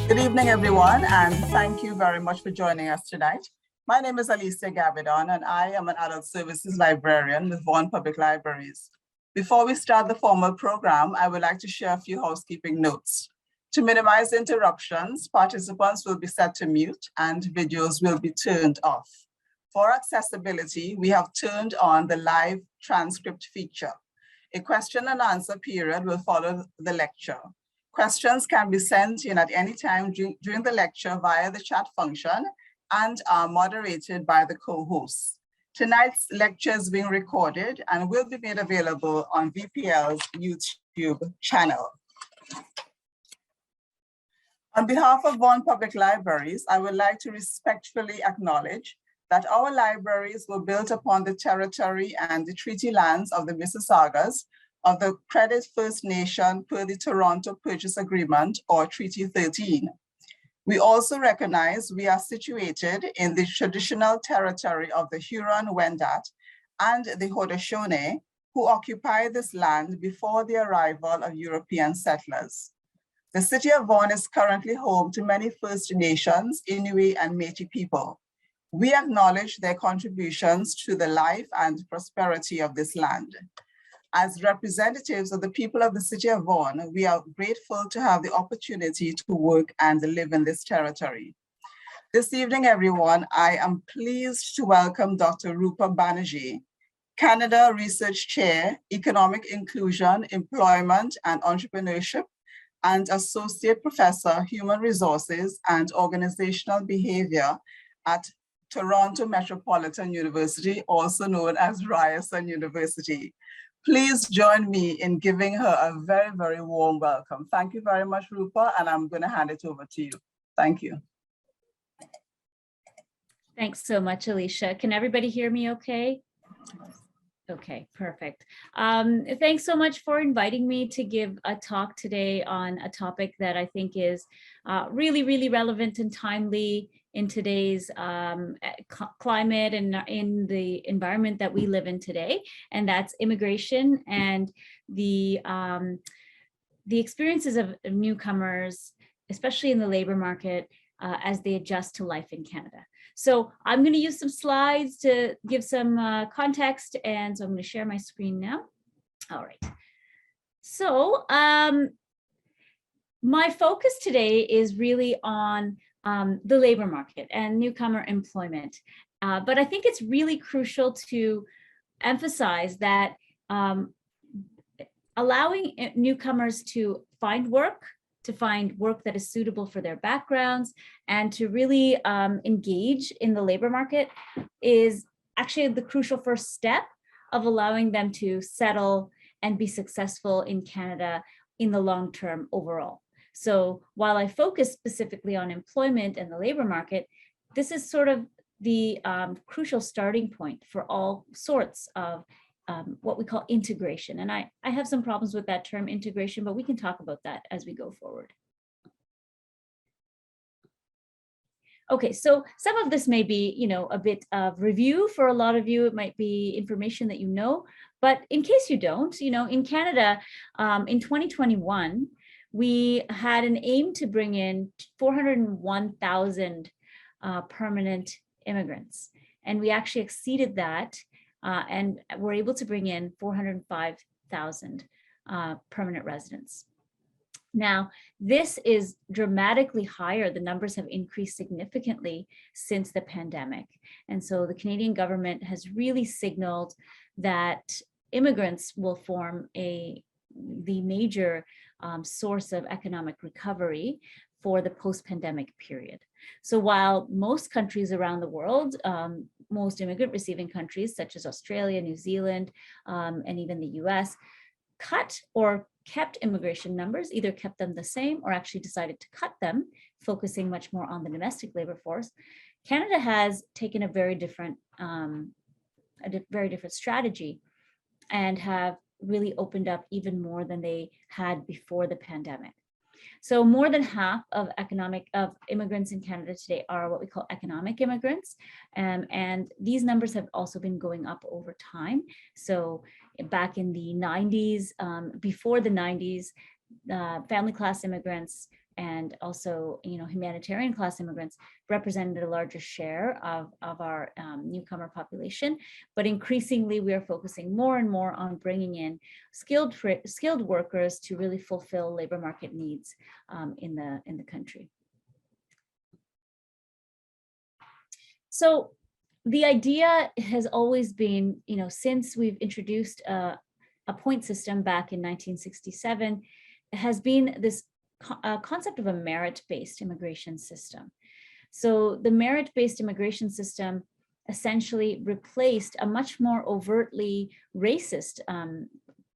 Good evening, everyone, and thank you very much for joining us tonight. My name is Alicia Gavidon, and I am an adult services librarian with Vaughan Public Libraries. Before we start the formal program, I would like to share a few housekeeping notes. To minimize interruptions, participants will be set to mute and videos will be turned off. For accessibility, we have turned on the live transcript feature. A question and answer period will follow the lecture. Questions can be sent in at any time during the lecture via the chat function and are moderated by the co-hosts. Tonight's lecture is being recorded and will be made available on VPL's YouTube channel. On behalf of Vaughan Public Libraries, I would like to respectfully acknowledge that our libraries were built upon the territory and the treaty lands of the Mississaugas of the Credit First Nation per the Toronto Purchase Agreement, or Treaty 13. We also recognize we are situated in the traditional territory of the Huron-Wendat and the Haudenosaunee, who occupied this land before the arrival of European settlers. The city of Vaughan is currently home to many First Nations, Inuit, and Métis people. We acknowledge their contributions to the life and prosperity of this land. As representatives of the people of the city of Vaughan, we are grateful to have the opportunity to work and live in this territory. This evening, everyone, I am pleased to welcome Dr. Rupa Banerjee, Canada Research Chair, Economic Inclusion, Employment and Entrepreneurship, and Associate Professor, Human Resources and Organizational Behavior at Toronto Metropolitan University, also known as Ryerson University. Please join me in giving her a very, very warm welcome. Thank you very much, Rupa, and I'm going to hand it over to you. Thank you. Thanks so much, Alicia. Can everybody hear me okay? Okay, perfect. Thanks so much for inviting me to give a talk today on a topic that I think is really, really relevant and timely in today's climate and in the environment that we live in today, and that's immigration and the experiences of newcomers, especially in the labor market, as they adjust to life in Canada. So I'm going to use some slides to give some context, and so I'm going to share my screen now. All right. So my focus today is really on the labor market and newcomer employment. But I think it's really crucial to emphasize that allowing newcomers to find work that is suitable for their backgrounds, and to really engage in the labor market is actually the crucial first step of allowing them to settle and be successful in Canada in the long term overall. So while I focus specifically on employment and the labor market, this is sort of the crucial starting point for all sorts of what we call integration. And I have some problems with that term integration, but we can talk about that as we go forward. Okay, so some of this may be, a bit of review for a lot of you. It might be information that you know, but in case you don't, in Canada, in 2021, we had an aim to bring in 401,000 permanent immigrants, and we actually exceeded that, and were able to bring in 405,000 permanent residents. Now, this is dramatically higher. The numbers have increased significantly since the pandemic. And so the Canadian government has really signaled that immigrants will form the major source of economic recovery for the post-pandemic period. So while most countries around the world, most immigrant receiving countries such as Australia, New Zealand, and even the US, cut or kept immigration numbers, either kept them the same or actually decided to cut them, focusing much more on the domestic labor force, Canada has taken a very different strategy and have really opened up even more than they had before the pandemic. So more than half of immigrants in Canada today are what we call economic immigrants. And these numbers have also been going up over time. So back in the 90s, before the 90s, family class immigrants and also, humanitarian class immigrants represented a larger share of our newcomer population. But increasingly, we are focusing more and more on bringing in skilled workers to really fulfill labor market needs in the country. So the idea has always been, since we've introduced a point system back in 1967, has been this concept of a merit-based immigration system. So the merit-based immigration system essentially replaced a much more overtly racist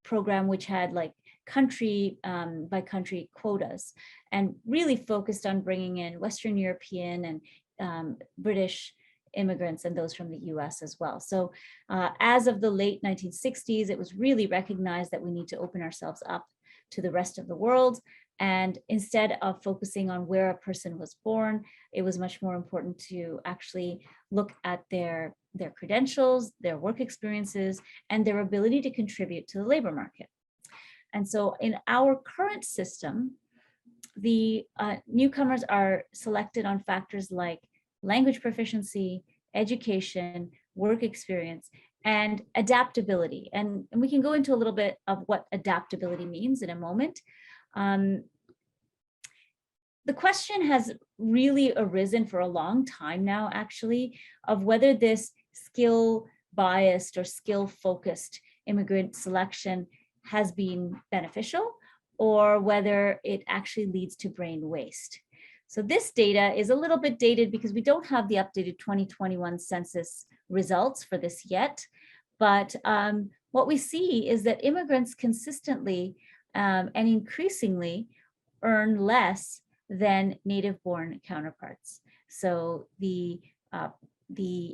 program, which had like country by country quotas, and really focused on bringing in Western European and British immigrants and those from the US as well. So as of the late 1960s, it was really recognized that we need to open ourselves up to the rest of the world. And instead of focusing on where a person was born, it was much more important to actually look at their credentials, their work experiences, and their ability to contribute to the labor market. And so in our current system, the newcomers are selected on factors like language proficiency, education, work experience, and adaptability. And we can go into a little bit of what adaptability means in a moment. The question has really arisen for a long time now, actually, of whether this skill biased or skill focused immigrant selection has been beneficial, or whether it actually leads to brain waste. So this data is a little bit dated because we don't have the updated 2021 census results for this yet. But what we see is that immigrants consistently and increasingly earn less than native-born counterparts. So the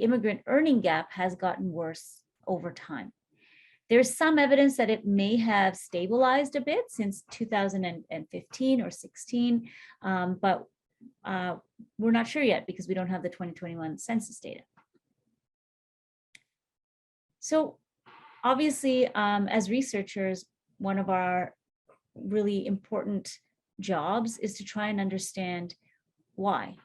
immigrant earning gap has gotten worse over time. There's some evidence that it may have stabilized a bit since 2015 or 16, but we're not sure yet because we don't have the 2021 census data. So obviously, as researchers, one of our really important jobs is to try and understand why.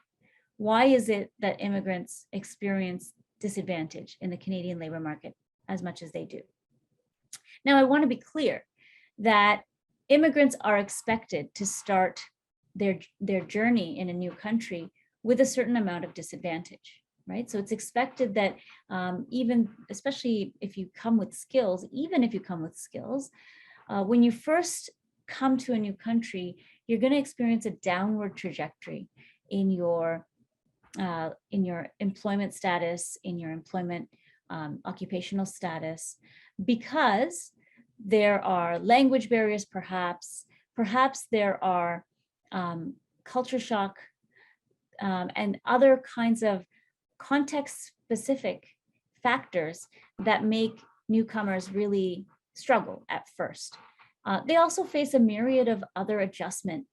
Why is it that immigrants experience disadvantage in the Canadian labor market as much as they do? Now, I want to be clear that immigrants are expected to start their journey in a new country with a certain amount of disadvantage, right? So it's expected that especially if you come with skills, when you first come to a new country, you're going to experience a downward trajectory in your employment status, in your employment occupational status, because there are language barriers, perhaps there are culture shock and other kinds of context-specific factors that make newcomers really struggle at first. They also face a myriad of other adjustment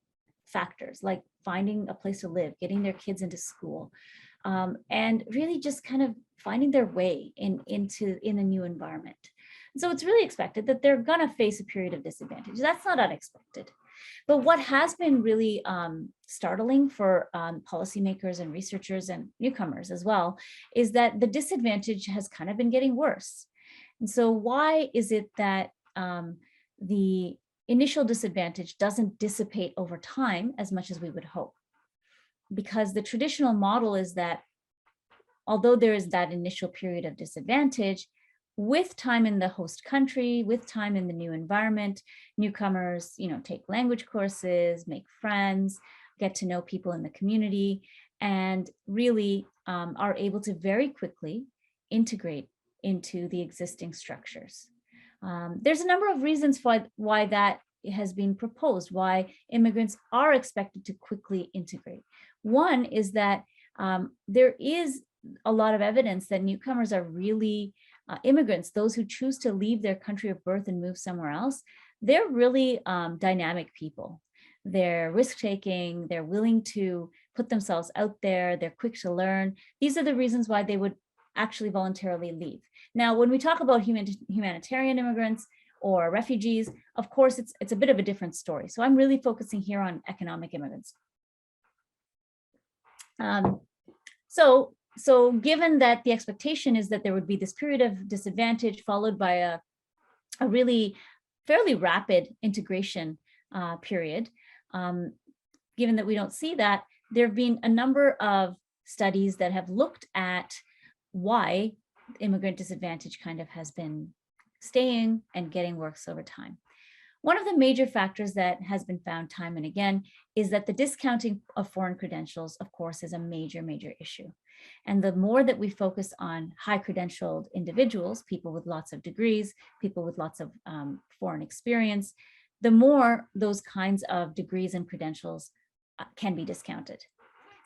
factors, like finding a place to live, getting their kids into school, and really just kind of finding their way in a new environment. And so it's really expected that they're gonna face a period of disadvantage. That's not unexpected. But what has been really startling for policymakers and researchers and newcomers as well is that the disadvantage has kind of been getting worse. And so why is it that the initial disadvantage doesn't dissipate over time as much as we would hope? Because the traditional model is that although there is that initial period of disadvantage, with time in the host country, with time in the new environment, newcomers, take language courses, make friends, get to know people in the community, and really are able to very quickly integrate into the existing structures. There's a number of reasons why that has been proposed, why immigrants are expected to quickly integrate. One is that there is a lot of evidence that newcomers are really immigrants, those who choose to leave their country of birth and move somewhere else. They're really dynamic people. They're risk-taking, they're willing to put themselves out there, they're quick to learn. These are the reasons why they would actually voluntarily leave. Now, when we talk about humanitarian immigrants, or refugees, of course, it's a bit of a different story. So I'm really focusing here on economic immigrants. So given that the expectation is that there would be this period of disadvantage followed by a really fairly rapid integration period, given that we don't see that, there have been a number of studies that have looked at why immigrant disadvantage kind of has been staying and getting worse over time. One of the major factors that has been found time and again is that the discounting of foreign credentials, of course, is a major, major issue. And the more that we focus on high credentialed individuals, people with lots of degrees, people with lots of foreign experience, the more those kinds of degrees and credentials can be discounted.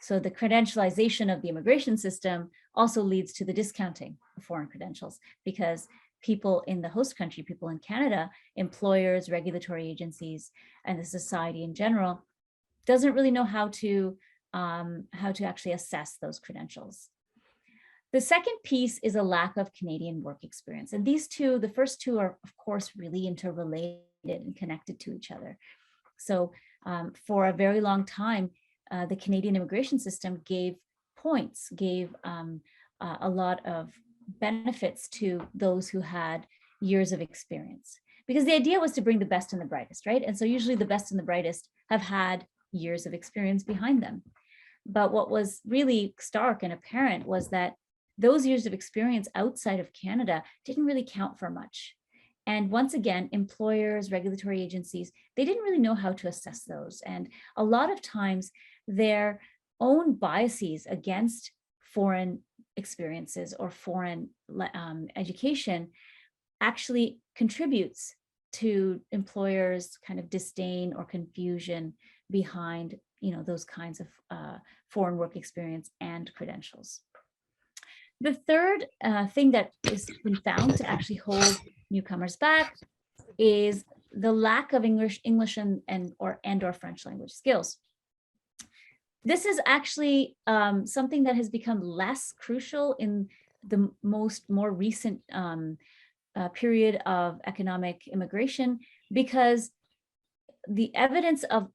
So the credentialization of the immigration system also leads to the discounting of foreign credentials, because people in the host country, people in Canada, employers, regulatory agencies, and the society in general, doesn't really know how to actually assess those credentials. The second piece is a lack of Canadian work experience. And these two, the first two are, of course, really interrelated and connected to each other. So for a very long time, the Canadian immigration system gave points, gave a lot of benefits to those who had years of experience, because the idea was to bring the best and the brightest, right? And so usually the best and the brightest have had years of experience behind them. But what was really stark and apparent was that those years of experience outside of Canada didn't really count for much. And once again, employers, regulatory agencies, they didn't really know how to assess those. And a lot of times their own biases against foreign experiences or foreign education actually contributes to employers' kind of disdain or confusion behind, those kinds of foreign work experience and credentials. The third thing that has been found to actually hold newcomers back is the lack of English and or French language skills. This is actually something that has become less crucial in the more recent period of economic immigration, because the evidence of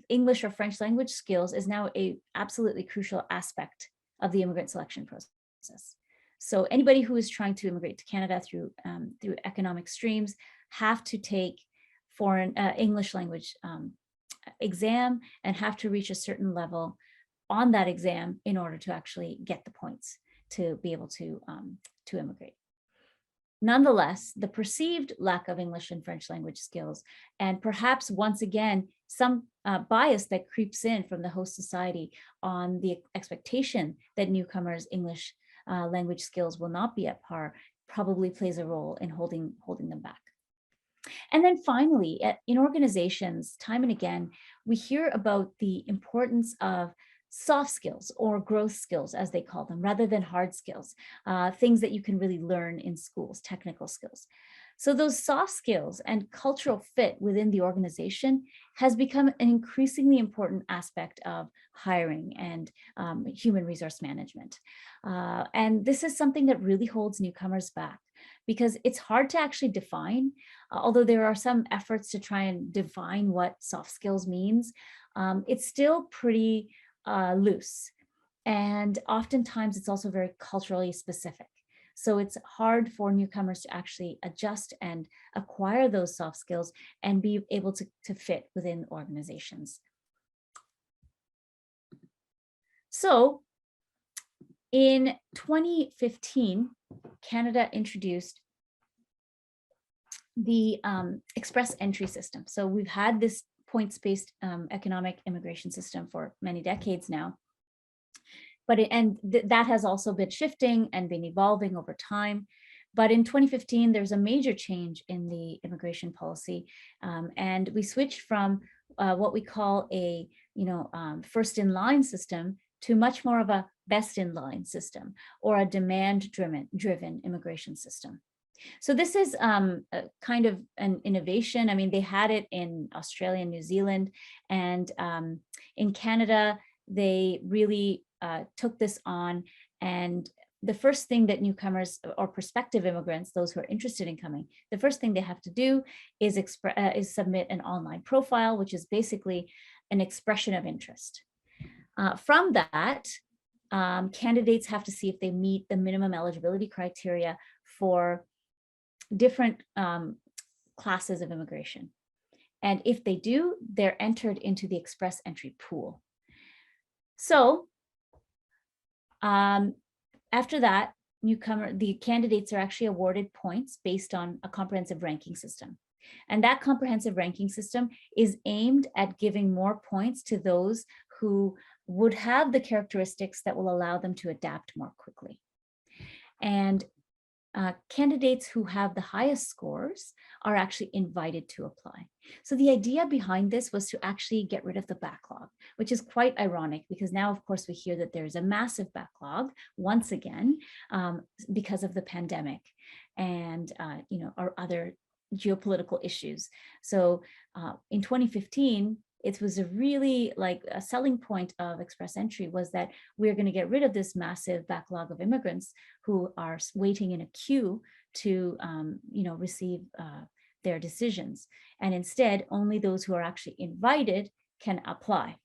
English or French language skills is now a absolutely crucial aspect of the immigrant selection process. So anybody who is trying to immigrate to Canada through economic streams have to take foreign English language exam and have to reach a certain level on that exam in order to actually get the points to be able to immigrate. Nonetheless, the perceived lack of English and French language skills, and perhaps once again, some bias that creeps in from the host society on the expectation that newcomers' English language skills will not be at par, probably plays a role in holding them back. And then finally, in organizations, time and again, we hear about the importance of soft skills or growth skills, as they call them, rather than hard skills, things that you can really learn in schools, technical skills. So those soft skills and cultural fit within the organization has become an increasingly important aspect of hiring and human resource management. And this is something that really holds newcomers back, because it's hard to actually define, although there are some efforts to try and define what soft skills means. It's still pretty loose. And oftentimes it's also very culturally specific. So it's hard for newcomers to actually adjust and acquire those soft skills and be able to fit within organizations. So in 2015, Canada introduced the express entry system. So we've had this points-based economic immigration system for many decades now. But that has also been shifting and been evolving over time. But in 2015, there's a major change in the immigration policy, and we switched from what we call a first in line system to much more of a best in line system, or a demand driven immigration system. So this is kind of an innovation. I mean, they had it in Australia and New Zealand, and in Canada, they really took this on and the first thing that newcomers or prospective immigrants, those who are interested in coming, the first thing they have to do is submit an online profile, which is basically an expression of interest. From that, candidates have to see if they meet the minimum eligibility criteria for different classes of immigration. And if they do, they're entered into the express entry pool. So after that, the candidates are actually awarded points based on a comprehensive ranking system. And that comprehensive ranking system is aimed at giving more points to those who would have the characteristics that will allow them to adapt more quickly. And candidates who have the highest scores are actually invited to apply. So the idea behind this was to actually get rid of the backlog, which is quite ironic because now, of course, we hear that there's a massive backlog once again because of the pandemic and our other geopolitical issues. So in 2015, it was a really a selling point of Express Entry was that we're going to get rid of this massive backlog of immigrants who are waiting in a queue to receive their decisions. And instead, only those who are actually invited can apply.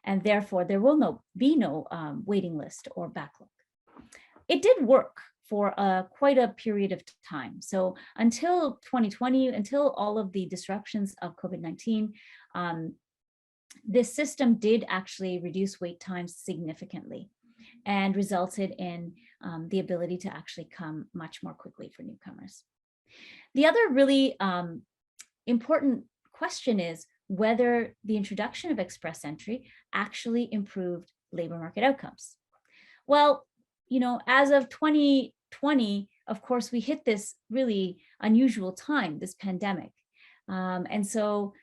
And therefore, there will be no waiting list or backlog. It did work for quite a period of time. So until 2020, until all of the disruptions of COVID-19, this system did actually reduce wait times significantly and resulted in the ability to actually come much more quickly for newcomers. The other really important question is whether the introduction of Express Entry actually improved labor market outcomes. Well, as of 2020, of course, we hit this really unusual time, this pandemic. And so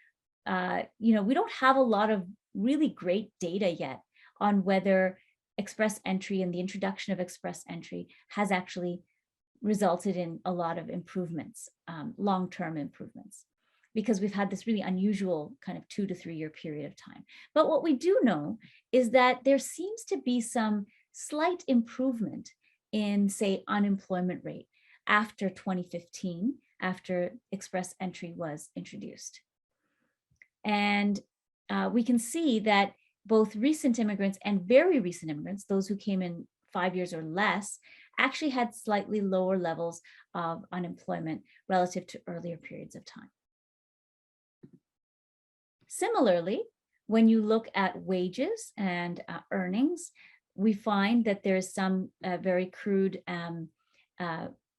we don't have a lot of really great data yet on whether Express Entry and the introduction of Express Entry has actually resulted in a lot of improvements, long-term improvements, because we've had this really unusual kind of 2 to 3 year period of time. But what we do know is that there seems to be some slight improvement in, say, unemployment rate after 2015, after Express Entry was introduced. And we can see that both recent immigrants and very recent immigrants, those who came in 5 years or less, actually had slightly lower levels of unemployment relative to earlier periods of time. Similarly, when you look at wages and earnings, we find that there's some very crude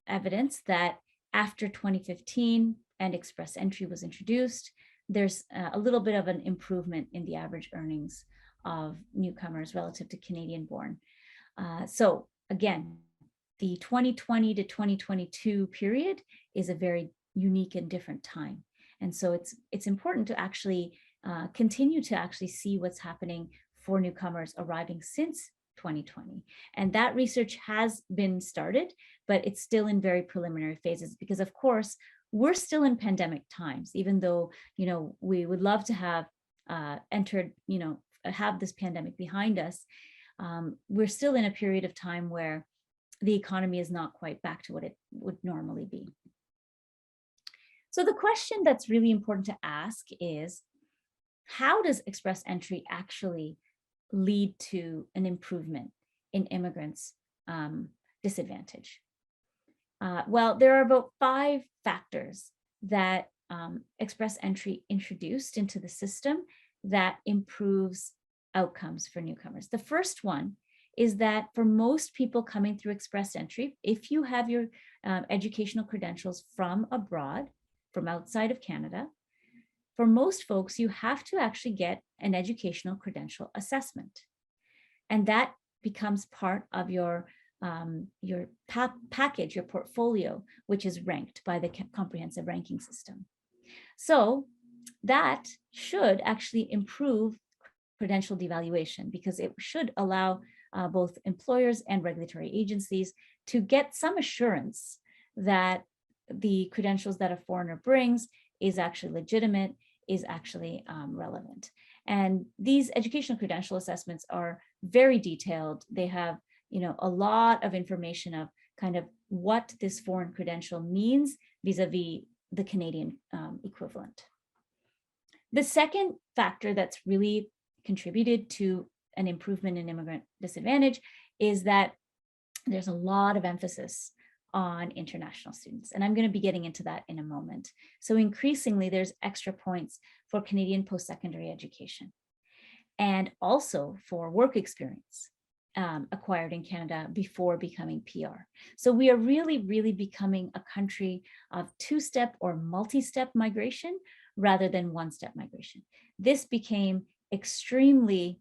evidence that after 2015 and Express Entry was introduced, there's a little bit of an improvement in the average earnings of newcomers relative to Canadian-born. So again, the 2020 to 2022 period is a very unique and different time. And so it's important to actually continue to actually see what's happening for newcomers arriving since 2020. And that research has been started, but it's still in very preliminary phases because, of course, we're still in pandemic times, even though, we would love to have have this pandemic behind us. We're still in a period of time where the economy is not quite back to what it would normally be. So the question that's really important to ask is, how does Express Entry actually lead to an improvement in immigrants' disadvantage? Well, there are about 5 factors that Express Entry introduced into the system that improves outcomes for newcomers. The first one is that for most people coming through Express Entry, if you have your educational credentials from abroad, from outside of Canada, for most folks, you have to actually get an educational credential assessment. And that becomes part of your package, your portfolio, which is ranked by the comprehensive ranking system. So that should actually improve credential devaluation because it should allow both employers and regulatory agencies to get some assurance that the credentials that a foreigner brings is actually legitimate, is actually relevant. And these educational credential assessments are very detailed. They have a lot of information of kind of what this foreign credential means vis-a-vis the Canadian equivalent. The second factor that's really contributed to an improvement in immigrant disadvantage is that there's a lot of emphasis on international students. And I'm going to be getting into that in a moment. So increasingly, there's extra points for Canadian post-secondary education and also for work experience acquired in Canada before becoming PR. So we are really, really becoming a country of two-step or multi-step migration rather than one-step migration. This became extremely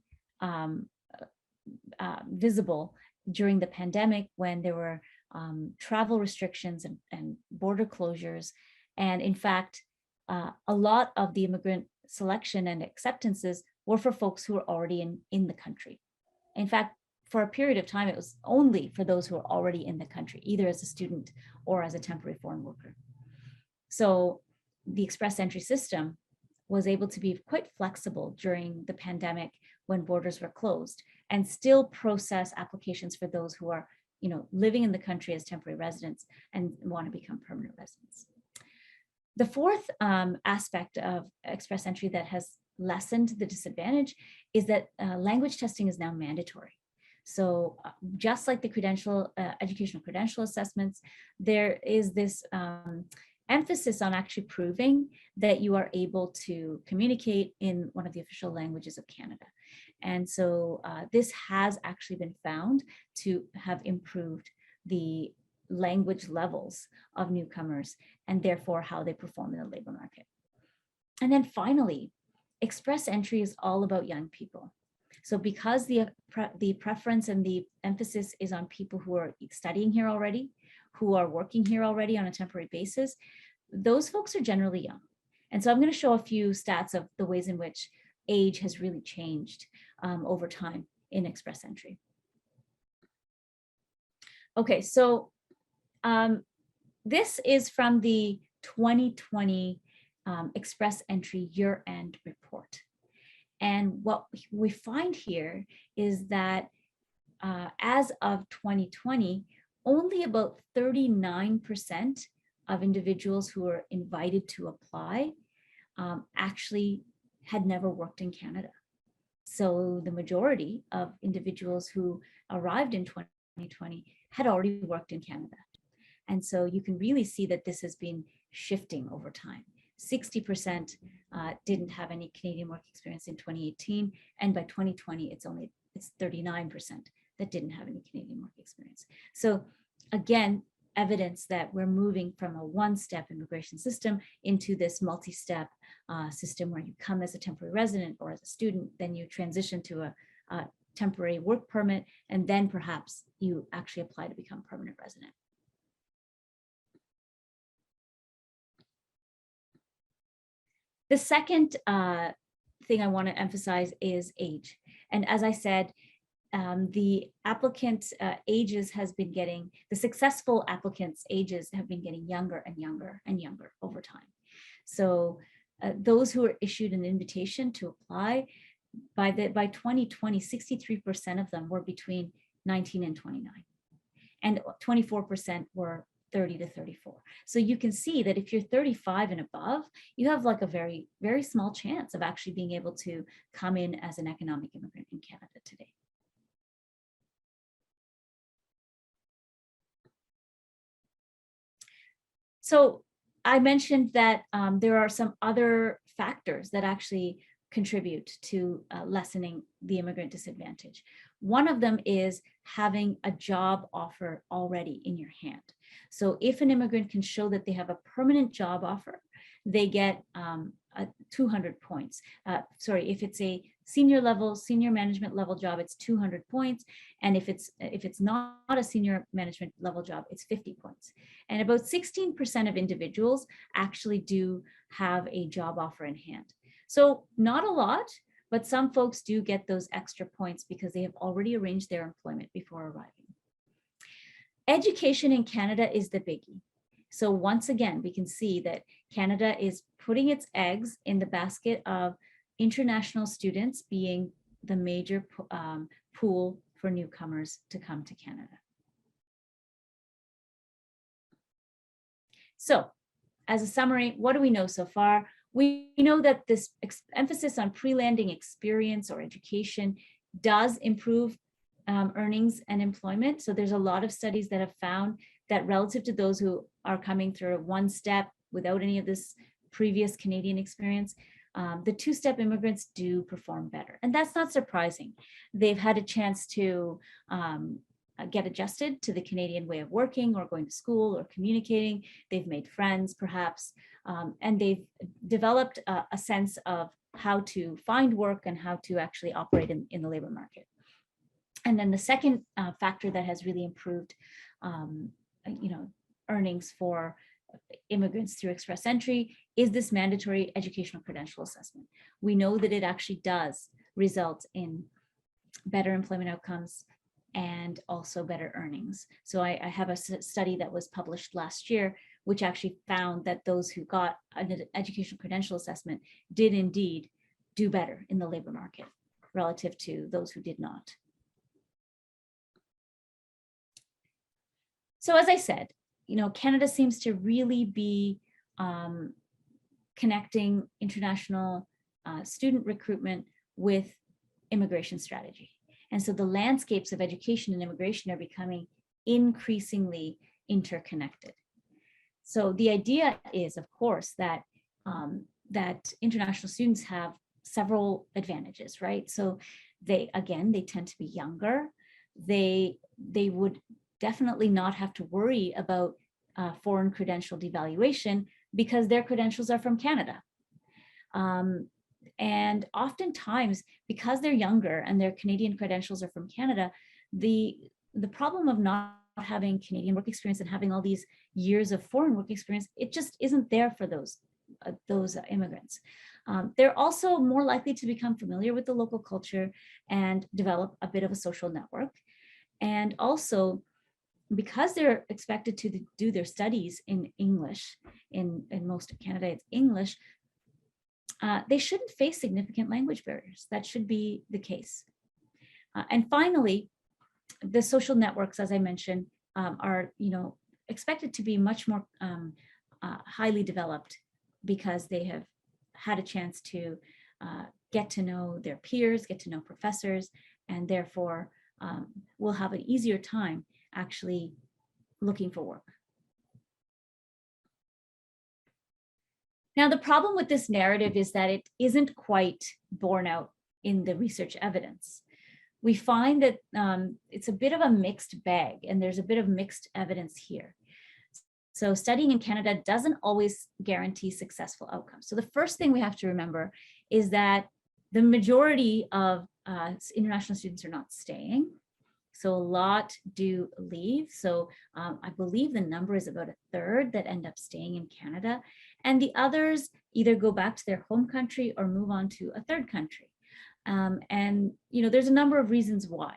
visible during the pandemic when there were travel restrictions and border closures. And in fact, a lot of the immigrant selection and acceptances were for folks who were already in the country. In fact, for a period of time, it was only for those who were already in the country, either as a student or as a temporary foreign worker. So the express entry system was able to be quite flexible during the pandemic when borders were closed and still process applications for those who are living in the country as temporary residents and want to become permanent residents. The fourth aspect of express entry that has lessened the disadvantage is that language testing is now mandatory. So just like the educational credential assessments, there is this emphasis on actually proving that you are able to communicate in one of the official languages of Canada. And so this has actually been found to have improved the language levels of newcomers and therefore how they perform in the labor market. And then finally, express entry is all about young people. So because the preference and the emphasis is on people who are studying here already, who are working here already on a temporary basis, those folks are generally young. And so I'm going to show a few stats of the ways in which age has really changed over time in express entry. Okay, so this is from the 2020 express entry year-end report. And what we find here is that as of 2020, only about 39% of individuals who were invited to apply actually had never worked in Canada. So the majority of individuals who arrived in 2020 had already worked in Canada. And so you can really see that this has been shifting over time. 60% didn't have any Canadian work experience in 2018, and by 2020, it's 39% that didn't have any Canadian work experience. So again, evidence that we're moving from a one-step immigration system into this multi-step system where you come as a temporary resident or as a student, then you transition to a temporary work permit, and then perhaps you actually apply to become permanent resident. The second thing I want to emphasize is age. And as I said, the applicant ages has been getting, the successful applicants' ages have been getting younger and younger and younger over time. So those who are issued an invitation to apply, by 2020, 63% of them were between 19 and 29, and 24% were 30 to 34. So you can see that if you're 35 and above, you have like a very, very small chance of actually being able to come in as an economic immigrant in Canada today. So I mentioned that there are some other factors that actually contribute to lessening the immigrant disadvantage. One of them is having a job offer already in your hand. So if an immigrant can show that they have a permanent job offer, they get 200 points. If it's a senior management level job, it's 200 points. And if it's not a senior management level job, it's 50 points. And about 16% of individuals actually do have a job offer in hand. So not a lot, but some folks do get those extra points because they have already arranged their employment before arriving. Education in Canada is the biggie. So once again, we can see that Canada is putting its eggs in the basket of international students being the major pool for newcomers to come to Canada. So, as a summary, what do we know so far? We know that this emphasis on pre-landing experience or education does improve earnings and employment. So there's a lot of studies that have found that relative to those who are coming through one step without any of this previous Canadian experience, the two-step immigrants do perform better. And that's not surprising. They've had a chance to get adjusted to the Canadian way of working or going to school or communicating. They've made friends, perhaps, and they've developed a sense of how to find work and how to actually operate in the labor market. And then the second factor that has really improved, earnings for immigrants through express entry is this mandatory educational credential assessment. We know that it actually does result in better employment outcomes and also better earnings. So I have a study that was published last year, which actually found that those who got an educational credential assessment did indeed do better in the labor market relative to those who did not. So as I said, Canada seems to really be connecting international student recruitment with immigration strategy. And so the landscapes of education and immigration are becoming increasingly interconnected. So the idea is, of course, that that international students have several advantages, right? So they tend to be younger. They would definitely not have to worry about foreign credential devaluation because their credentials are from Canada. And oftentimes, because they're younger and their Canadian credentials are from Canada, the problem of not having Canadian work experience and having all these years of foreign work experience, it just isn't there for those immigrants. They're also more likely to become familiar with the local culture and develop a bit of a social network. And also, because they're expected to do their studies in English, in most of Canada, it's English, they shouldn't face significant language barriers. That should be the case. And finally, the social networks, as I mentioned, are expected to be much more highly developed because they have had a chance to get to know their peers, get to know professors, and therefore will have an easier time actually looking for work. Now, the problem with this narrative is that it isn't quite borne out in the research evidence. We find that it's a bit of a mixed bag, and there's a bit of mixed evidence here. So studying in Canada doesn't always guarantee successful outcomes. So the first thing we have to remember is that the majority of international students are not staying. So a lot do leave. So I believe the number is about a third that end up staying in Canada. And the others either go back to their home country or move on to a third country. And there's a number of reasons why.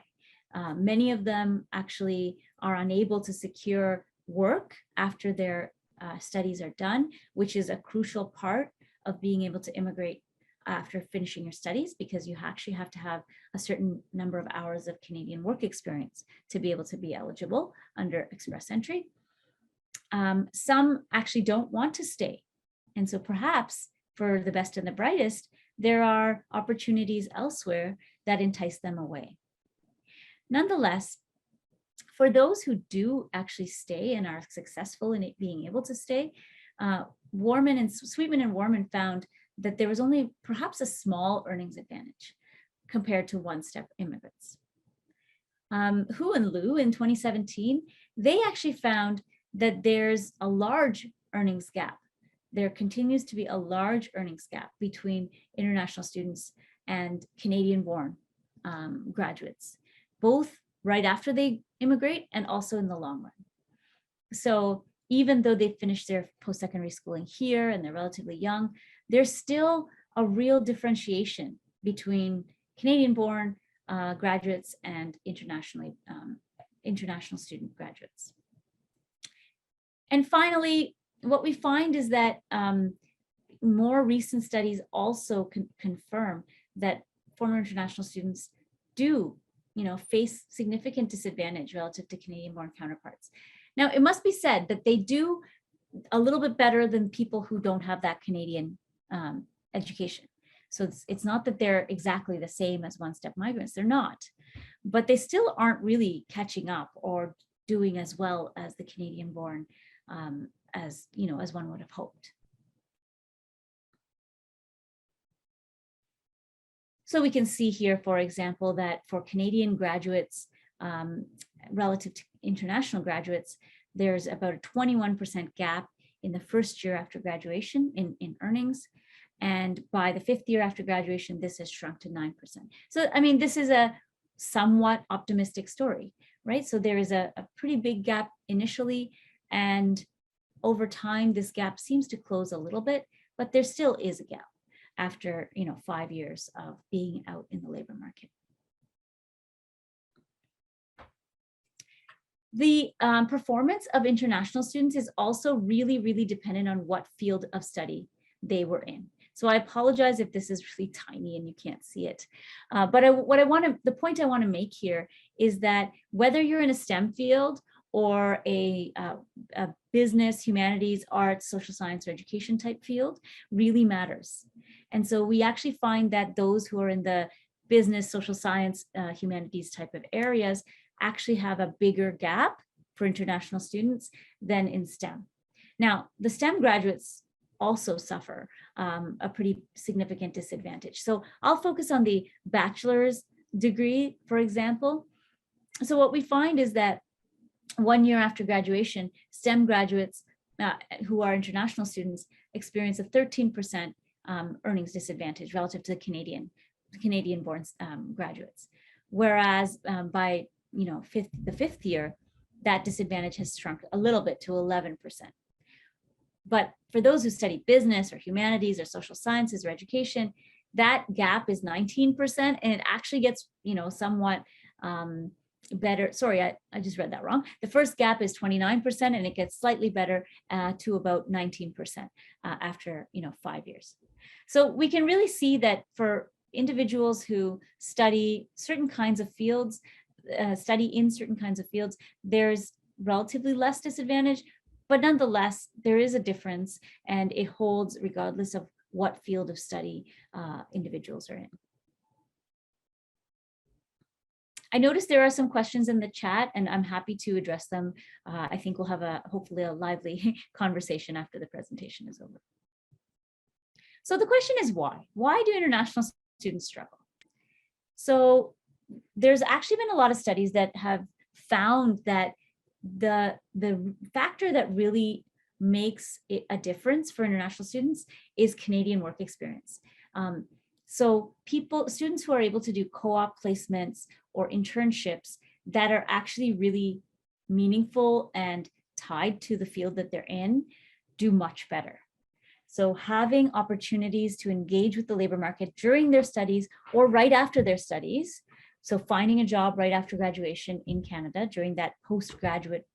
Many of them actually are unable to secure work after their studies are done, which is a crucial part of being able to immigrate after finishing your studies, because you actually have to have a certain number of hours of Canadian work experience to be able to be eligible under express entry. Some actually don't want to stay. And so perhaps for the best and the brightest, there are opportunities elsewhere that entice them away. Nonetheless, for those who do actually stay and are successful in it being able to stay, Sweetman and Warman found that there was only perhaps a small earnings advantage compared to one-step immigrants. Hu and Liu in 2017, they actually found that there's a large earnings gap. There continues to be a large earnings gap between international students and Canadian-born graduates, both right after they immigrate and also in the long run. So even though they finished their post-secondary schooling here and they're relatively young, there's still a real differentiation between Canadian-born graduates and international student graduates. And finally, what we find is that more recent studies also confirm that former international students do face significant disadvantage relative to Canadian-born counterparts. Now, it must be said that they do a little bit better than people who don't have that Canadian education. So it's not that they're exactly the same as one-step migrants, they're not, but they still aren't really catching up or doing as well as the Canadian-born as one would have hoped. So we can see here, for example, that for Canadian graduates, relative to international graduates, there's about a 21% gap in the first year after graduation in earnings. And by the 5th year after graduation, this has shrunk to 9%. So, I mean, this is a somewhat optimistic story, right? So there is a pretty big gap initially, and over time, this gap seems to close a little bit, but there still is a gap after 5 years of being out in the labor market. The performance of international students is also really, really dependent on what field of study they were in. So I apologize if this is really tiny and you can't see it. But the point I want to make here is that whether you're in a STEM field or a business, humanities, arts, social science, or education type field really matters. And so we actually find that those who are in the business, social science, humanities type of areas actually have a bigger gap for international students than in STEM. Now, the STEM graduates also suffer a pretty significant disadvantage. So I'll focus on the bachelor's degree, for example. So what we find is that 1 year after graduation, STEM graduates who are international students experience a 13% earnings disadvantage relative to Canadian-born graduates. Whereas by the fifth year, that disadvantage has shrunk a little bit to 11%. But for those who study business or humanities or social sciences or education, that gap is 19%, and it actually gets somewhat better. Sorry, I just read that wrong. The first gap is 29%, and it gets slightly better to about 19% after 5 years. So we can really see that for individuals who study certain kinds of fields, there's relatively less disadvantage, but nonetheless, there is a difference, and it holds regardless of what field of study individuals are in. I noticed there are some questions in the chat, and I'm happy to address them. I think we'll have hopefully a lively conversation after the presentation is over. So the question is why? Why do international students struggle? So there's actually been a lot of studies that have found that the factor that really makes it a difference for international students is Canadian work experience. So students who are able to do co-op placements or internships that are actually really meaningful and tied to the field that they're in do much better. So having opportunities to engage with the labor market during their studies or right after their studies, so finding a job right after graduation in Canada during that postgraduate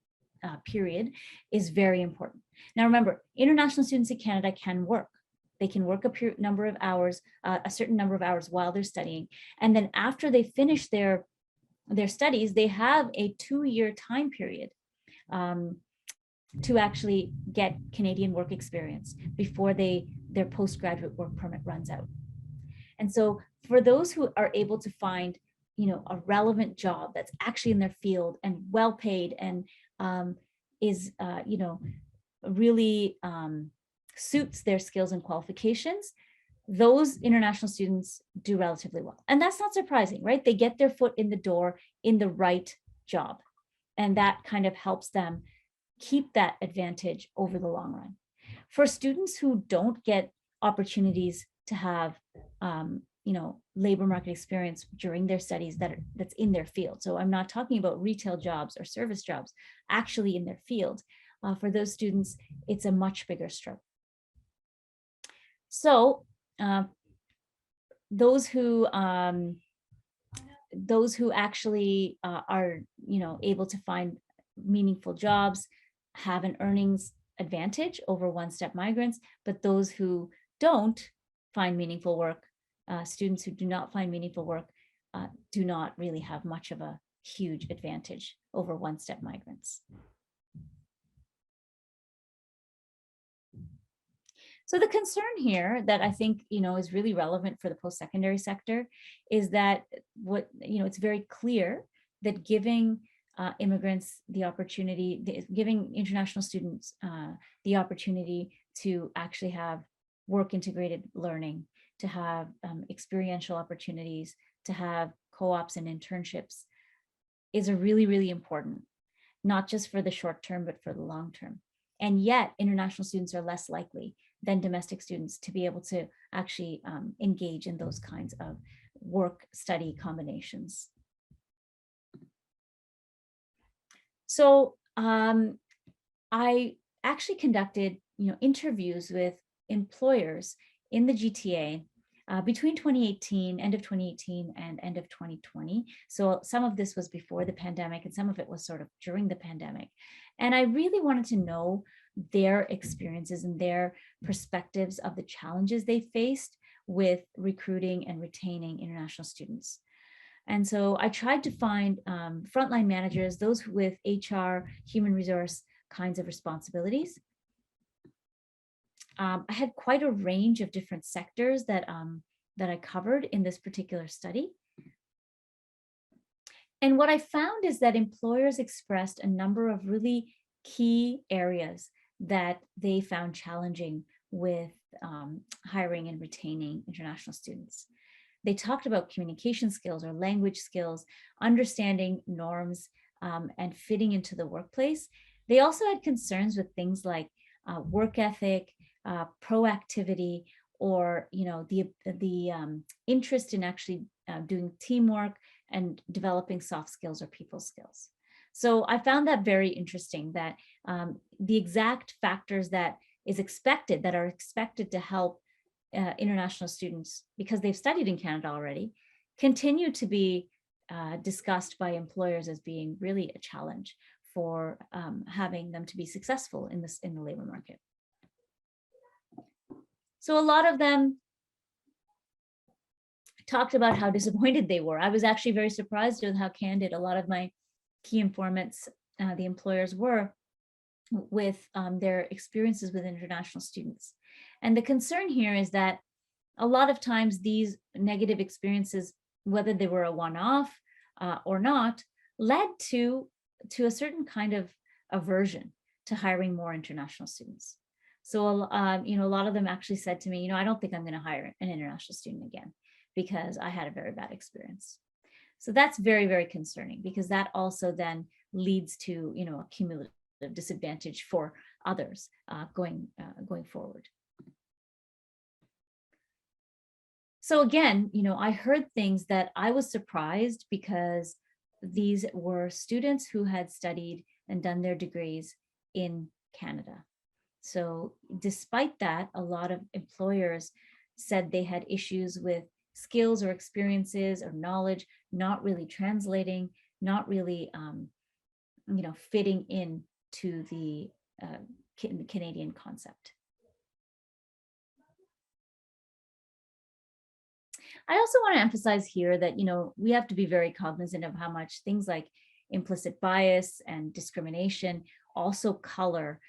period is very important. Now remember, international students in Canada can work. They can work a certain number of hours while they're studying. And then after they finish their studies, they have a 2-year time period to actually get Canadian work experience before their postgraduate work permit runs out. And so for those who are able to find a relevant job that's actually in their field and well paid and is really suits their skills and qualifications, those international students do relatively well. And that's not surprising, right? They get their foot in the door in the right job. And that kind of helps them keep that advantage over the long run. For students who don't get opportunities to have labor market experience during their studies that's in their field. So I'm not talking about retail jobs or service jobs, actually in their field. For those students, it's a much bigger struggle. So those who actually are able to find meaningful jobs have an earnings advantage over one-step migrants, but those who don't find meaningful work, students who do not find meaningful work, do not really have much of a huge advantage over one-step migrants. So the concern here that I think, is really relevant for the post-secondary sector is that it's very clear that giving immigrants the opportunity, giving international students the opportunity to actually have work integrated learning, to have experiential opportunities, to have co-ops and internships is a really, really important, not just for the short term, but for the long term. And yet international students are less likely than domestic students to be able to actually engage in those kinds of work-study combinations. So I actually conducted interviews with employers in the GTA between 2018, end of 2018 and end of 2020. So some of this was before the pandemic and some of it was sort of during the pandemic. And I really wanted to know their experiences and their perspectives of the challenges they faced with recruiting and retaining international students. And so I tried to find frontline managers, those with HR, human resource kinds of responsibilities. I had quite a range of different sectors that I covered in this particular study. And what I found is that employers expressed a number of really key areas that they found challenging with hiring and retaining international students. They talked about communication skills or language skills, understanding norms, and fitting into the workplace. They also had concerns with things like work ethic, proactivity, or the interest in actually doing teamwork and developing soft skills or people skills. So I found that very interesting, that the exact factors that are expected to help international students, because they've studied in Canada already, continue to be discussed by employers as being really a challenge for having them to be successful in the labor market. So a lot of them talked about how disappointed they were. I was actually very surprised with how candid a lot of my key informants, the employers, were with their experiences with international students. And the concern here is that a lot of times these negative experiences, whether they were a one-off or not, led to a certain kind of aversion to hiring more international students. So, a lot of them actually said to me, I don't think I'm going to hire an international student again because I had a very bad experience. So that's very, very concerning, because that also then leads to, a cumulative disadvantage for others going forward. So again, I heard things that I was surprised, because these were students who had studied and done their degrees in Canada. So despite that, a lot of employers said they had issues with skills or experiences or knowledge not really translating, not really, fitting in to the Canadian concept. I also want to emphasize here that, we have to be very cognizant of how much things like implicit bias and discrimination also color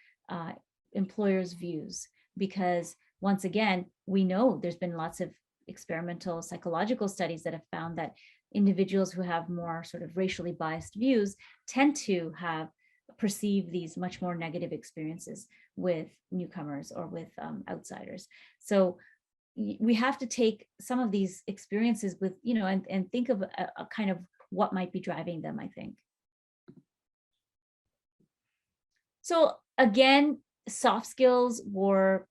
employers' views, because once again, we know there's been lots of experimental psychological studies that have found that individuals who have more sort of racially biased views tend to perceive these much more negative experiences with newcomers or with outsiders. So we have to take some of these experiences with, and think of a kind of what might be driving them, I think. So again, soft skills were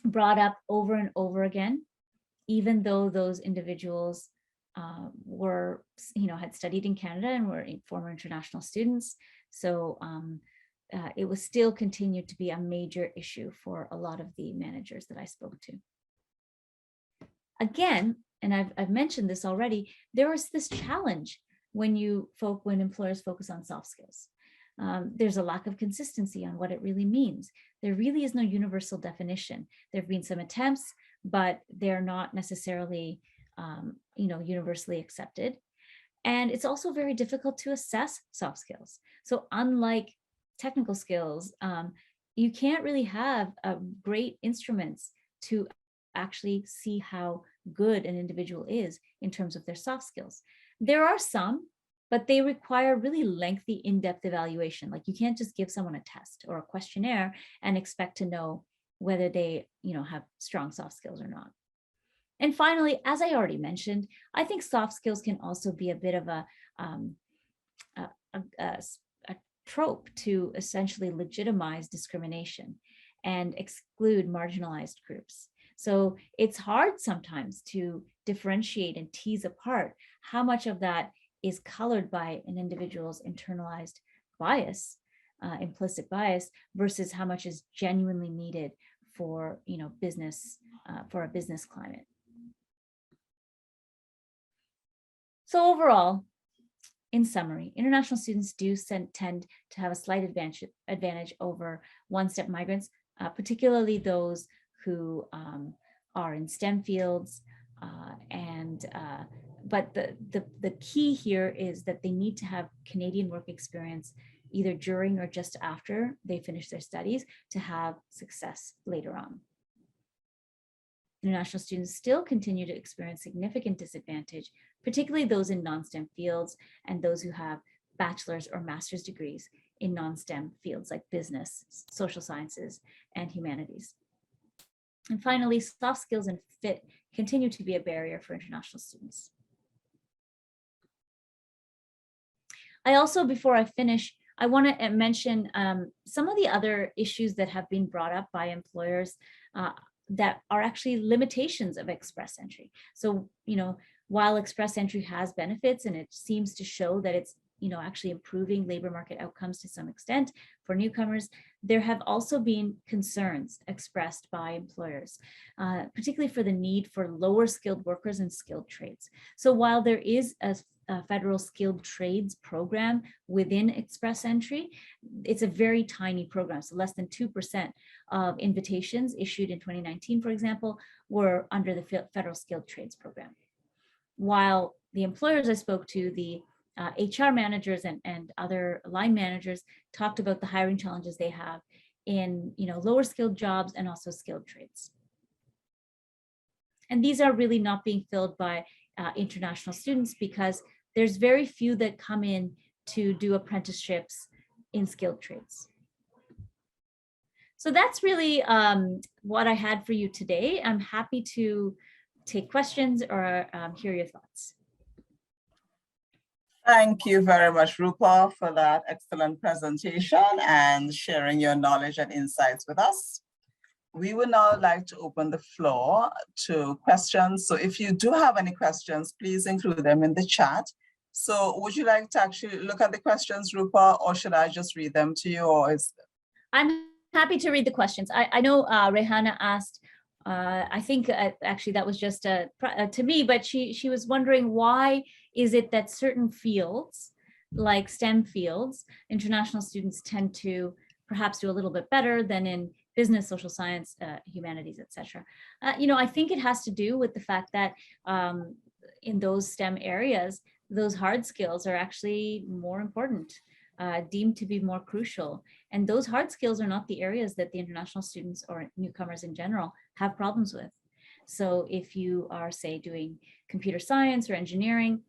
brought up over and over again, even though those individuals had studied in Canada and were former international students. So it was still continued to be a major issue for a lot of the managers that I spoke to. Again, and I've mentioned this already, there was this challenge when employers focus on soft skills. There's a lack of consistency on what it really means. There really is no universal definition. There have been some attempts, but they're not necessarily universally accepted. And it's also very difficult to assess soft skills. So unlike technical skills, you can't really have great instruments to actually see how good an individual is in terms of their soft skills. There are some, but they require really lengthy, in-depth evaluation. Like you can't just give someone a test or a questionnaire and expect to know whether they, have strong soft skills or not. And finally, as I already mentioned, I think soft skills can also be a bit of a trope to essentially legitimize discrimination and exclude marginalized groups. So it's hard sometimes to differentiate and tease apart how much of that is colored by an individual's internalized bias, implicit bias, versus how much is genuinely needed for, business, for a business climate. So overall, in summary, international students do tend to have a slight advantage over one-step migrants, particularly those who are in STEM fields. But the key here is that they need to have Canadian work experience either during or just after they finish their studies to have success later on. International students still continue to experience significant disadvantage, particularly those in non-STEM fields and those who have bachelor's or master's degrees in non-STEM fields like business, social sciences, and humanities. And finally, soft skills and fit continue to be a barrier for international students. I also, before I finish, I want to mention some of the other issues that have been brought up by employers that are actually limitations of express entry. So, while express entry has benefits and it seems to show that it's, actually improving labor market outcomes to some extent for newcomers, there have also been concerns expressed by employers, particularly for the need for lower skilled workers in skilled trades. So while there is a federal skilled trades program within express entry, it's a very tiny program. So less than 2% of invitations issued in 2019, for example, were under the federal skilled trades program. While the employers I spoke to, the HR managers and other line managers talked about the hiring challenges they have in lower skilled jobs and also skilled trades. And these are really not being filled by international students because there's very few that come in to do apprenticeships in skilled trades. So that's really what I had for you today. I'm happy to take questions or hear your thoughts. Thank you very much, Rupa, for that excellent presentation and sharing your knowledge and insights with us. We would now like to open the floor to questions. So if you do have any questions, please include them in the chat. So would you like to actually look at the questions, Rupa, or should I just read them to you? Or I'm happy to read the questions. I know Rehana asked, I think actually that was just to me, but she was wondering why is it that certain fields like STEM fields, international students tend to perhaps do a little bit better than in business, social science, humanities, etc. I think it has to do with the fact that in those STEM areas, those hard skills are actually more important, deemed to be more crucial. And those hard skills are not the areas that the international students or newcomers in general have problems with. So if you are, say, doing computer science or engineering,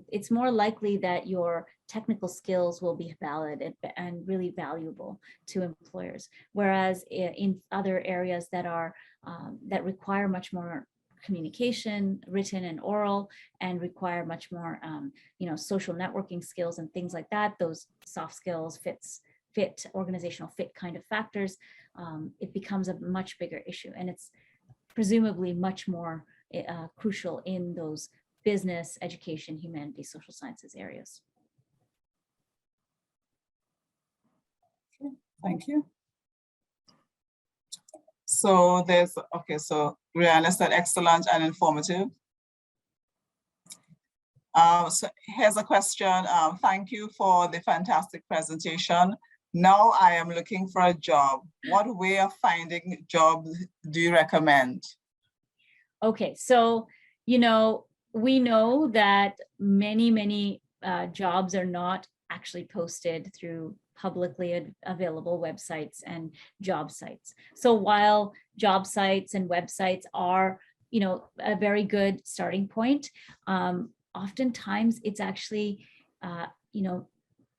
it's more likely that your technical skills will be valid and really valuable to employers. Whereas in other areas that are that require much more communication, written and oral, and require much more social networking skills and things like that, those soft skills, organizational fit kind of factors, it becomes a much bigger issue. And it's presumably much more crucial in those business, education, humanities, social sciences areas. Thank you. So so Rihanna said excellent and informative. So here's a question. Thank you for the fantastic presentation. Now I am looking for a job. What way of finding jobs do you recommend? Okay, so You know, we know that many jobs are not actually posted through publicly available websites and job sites. So while job sites and websites are, you know, a very good starting point, oftentimes it's actually, you know,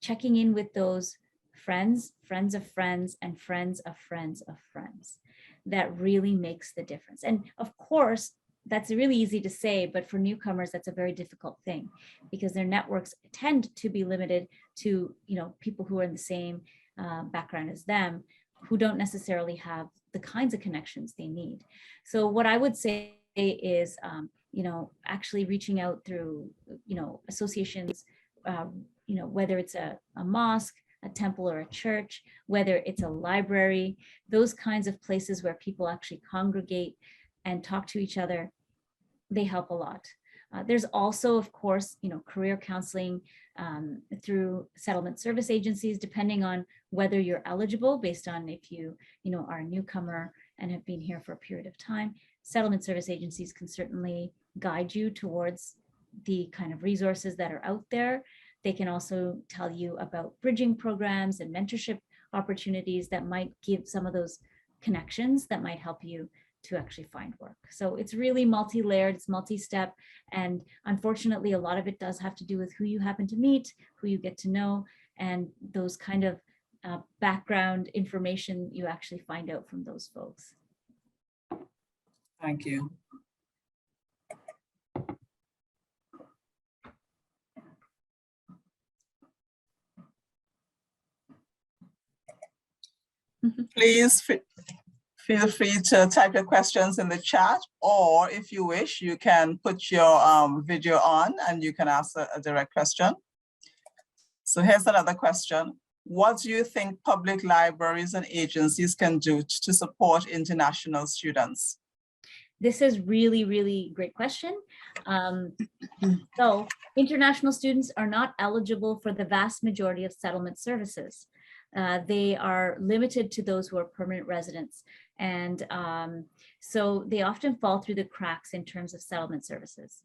checking in with those friends, friends of friends, and friends of friends of friends that really makes the difference. And of course, that's really easy to say, but for newcomers, that's a very difficult thing because their networks tend to be limited to, you know, people who are in the same background as them, who don't necessarily have the kinds of connections they need. So what I would say is, you know, actually reaching out through, you know, associations, you know, whether it's a mosque, a temple or a church, whether it's a library, those kinds of places where people actually congregate and talk to each other, they help a lot. There's also, of course, you know, career counseling through settlement service agencies, depending on whether you're eligible based on if you know, are a newcomer and have been here for a period of time. Settlement service agencies can certainly guide you towards the kind of resources that are out there. They can also tell you about bridging programs and mentorship opportunities that might give some of those connections that might help you to actually find work. So it's really multi-layered, it's multi-step. And unfortunately, a lot of it does have to do with who you happen to meet, who you get to know, and those kind of background information you actually find out from those folks. Thank you. Please feel free to type your questions in the chat, or if you wish, you can put your video on and you can ask a direct question. So here's another question. What do you think public libraries and agencies can do to support international students? This is really great question. So international students are not eligible for the vast majority of settlement services. They are limited to those who are permanent residents. And so they often fall through the cracks in terms of settlement services.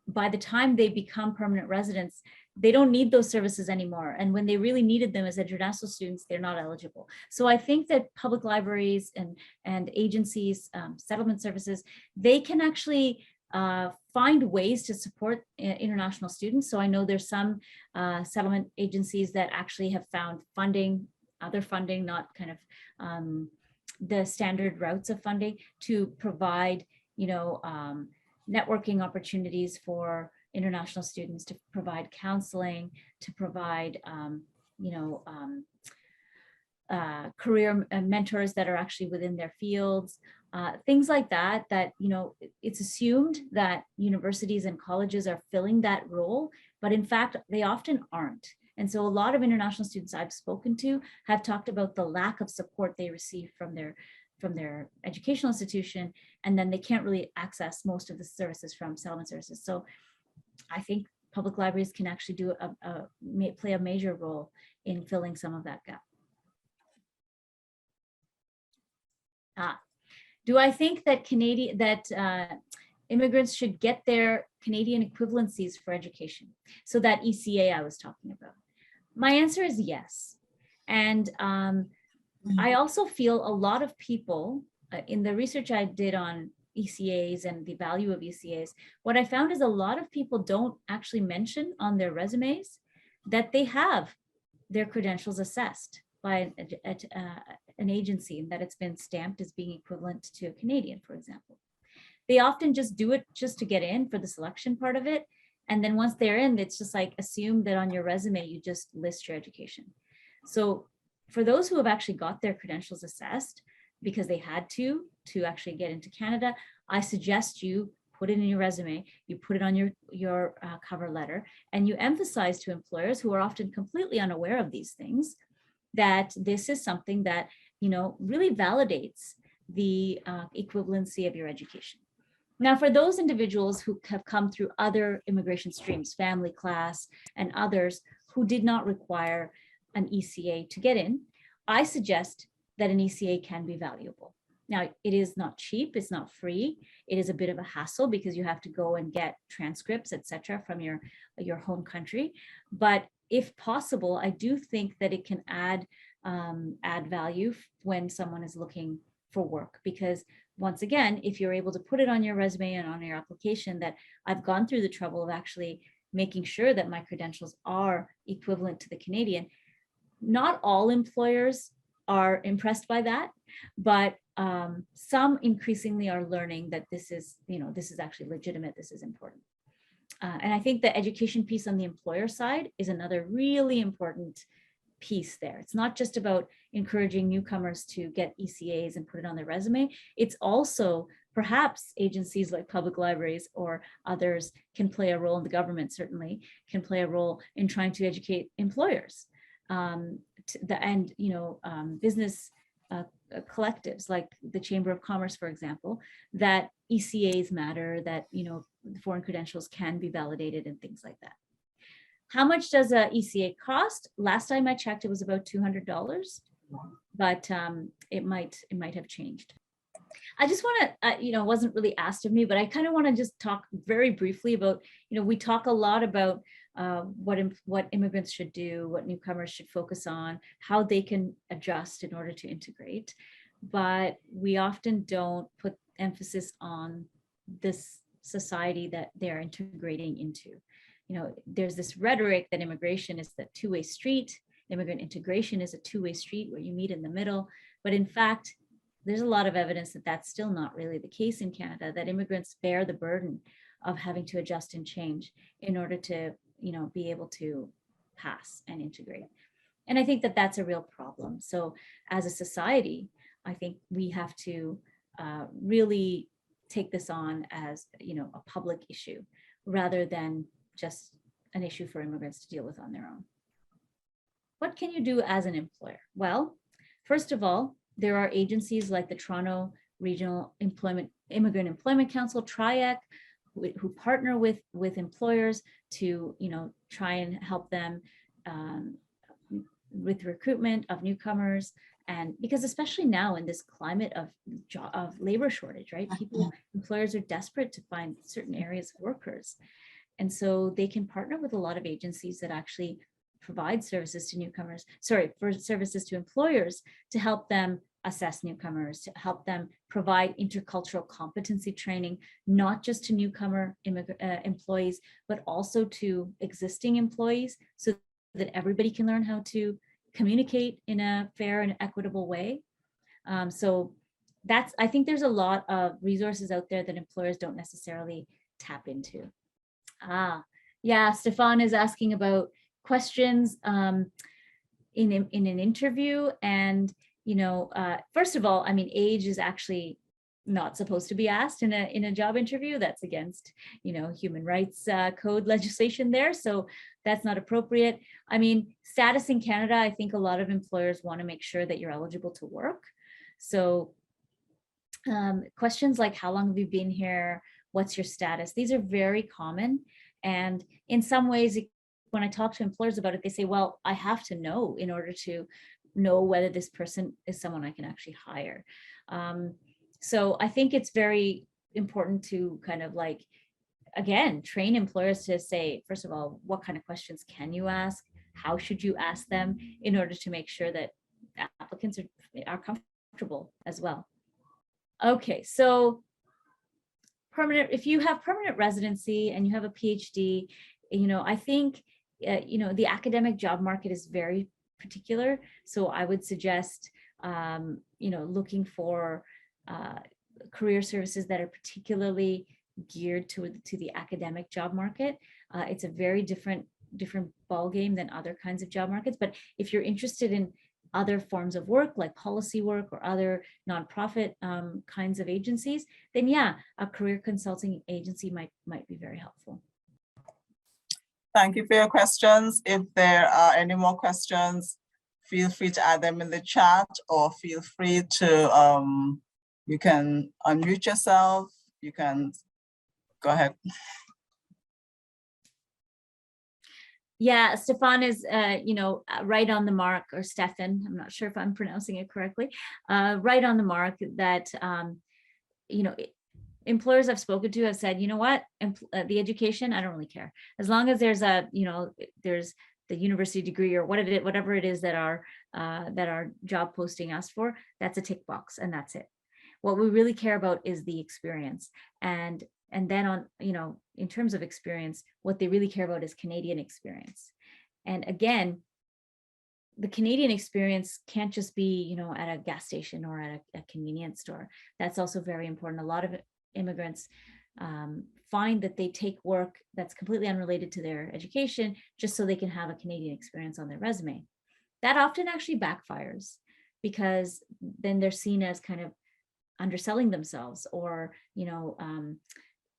By the time they become permanent residents, they don't need those services anymore. And when they really needed them as international students, they're not eligible. So I think that public libraries and agencies, settlement services, they can actually find ways to support international students. So I know there's some settlement agencies that actually have found funding, other funding, not kind of the standard routes of funding, to provide, you know, networking opportunities for international students, to provide counseling, to provide, you know, career mentors that are actually within their fields, things like that, you know, it's assumed that universities and colleges are filling that role, but in fact, they often aren't. And so a lot of international students I've spoken to have talked about the lack of support they receive from their educational institution, and then they can't really access most of the services from settlement services. So I think public libraries can actually do play a major role in filling some of that gap. Do I think that immigrants should get their Canadian equivalencies for education? So that ECA I was talking about. My answer is yes. And I also feel a lot of people, in the research I did on ECAs and the value of ECAs, what I found is a lot of people don't actually mention on their resumes that they have their credentials assessed by an agency, and that it's been stamped as being equivalent to a Canadian, for example. They often just do it just to get in for the selection part of it. And then once they're in, it's just like assume that on your resume, you just list your education. So for those who have actually got their credentials assessed because they had to actually get into Canada, I suggest you put it in your resume, you put it on your cover letter, and you emphasize to employers who are often completely unaware of these things that this is something that, you know, really validates the equivalency of your education. Now, for those individuals who have come through other immigration streams, family class, and others who did not require an ECA to get in, I suggest that an ECA can be valuable. Now, it is not cheap, it's not free. It is a bit of a hassle because you have to go and get transcripts, etc., from your home country. But if possible, I do think that it can add value when someone is looking for work, because once again, if you're able to put it on your resume and on your application that I've gone through the trouble of actually making sure that my credentials are equivalent to the Canadian, not all employers are impressed by that, but some increasingly are learning that this is actually legitimate, this is important. And I think the education piece on the employer side is another really important piece there. It's not just about encouraging newcomers to get ECAs and put it on their resume. It's also perhaps agencies like public libraries or others can play a role, in the government certainly can play a role in trying to educate employers. Business collectives like the Chamber of Commerce, for example, that ECAs matter, that foreign credentials can be validated and things like that. How much does a ECA cost? Last time I checked, it was about $200, but it might have changed. I just want to, wasn't really asked of me, but I kind of want to just talk very briefly about, we talk a lot about what immigrants should do, what newcomers should focus on, how they can adjust in order to integrate. But we often don't put emphasis on this society that they're integrating into. There's this rhetoric that immigration is the two-way street. Immigrant integration is a two-way street where you meet in the middle. But in fact, there's a lot of evidence that that's still not really the case in Canada, that immigrants bear the burden of having to adjust and change in order to, be able to pass and integrate. And I think that that's a real problem. So as a society, I think we have to really take this on as, a public issue rather than just an issue for immigrants to deal with on their own. What can you do as an employer? Well, first of all, there are agencies like the Toronto Regional Immigrant Employment Council, TRIAC, who partner with employers to, try and help them with recruitment of newcomers. And because especially now in this climate of labor shortage, right? Employers are desperate to find certain areas of workers. And so they can partner with a lot of agencies that actually provide services to services to employers to help them assess newcomers, to help them provide intercultural competency training, not just to newcomer employees, but also to existing employees, so that everybody can learn how to communicate in a fair and equitable way. I think there's a lot of resources out there that employers don't necessarily tap into. Yeah, Stefan is asking about questions in an interview. And, first of all, age is actually not supposed to be asked in a job interview. That's against, human rights code legislation there. So that's not appropriate. Status in Canada, I think a lot of employers want to make sure that you're eligible to work. So questions like, how long have you been here? What's your status? These are very common. And in some ways, when I talk to employers about it, they say, well, I have to know in order to know whether this person is someone I can actually hire. So I think it's very important to kind of again, train employers to say, first of all, what kind of questions can you ask? How should you ask them in order to make sure that applicants are comfortable as well? Okay, so if you have permanent residency and you have a PhD, I think, the academic job market is very particular. So I would suggest, looking for career services that are particularly geared to the academic job market. It's a very different ballgame than other kinds of job markets. But if you're interested in other forms of work, like policy work or other nonprofit kinds of agencies, then yeah, a career consulting agency might be very helpful. Thank you for your questions. If there are any more questions, feel free to add them in the chat, or feel free to, you can unmute yourself. You can go ahead. Yeah, Stefan is, right on the mark, or Stefan, I'm not sure if I'm pronouncing it correctly, right on the mark that, employers I've spoken to have said, you know what, the education, I don't really care. As long as there's there's the university degree or whatever it is that our job posting asks for, that's a tick box and that's it. What we really care about is the experience. And then on, in terms of experience, what they really care about is Canadian experience. And again, the Canadian experience can't just be, at a gas station or at a convenience store. That's also very important. A lot of immigrants find that they take work that's completely unrelated to their education just so they can have a Canadian experience on their resume. That often actually backfires, because then they're seen as kind of underselling themselves, or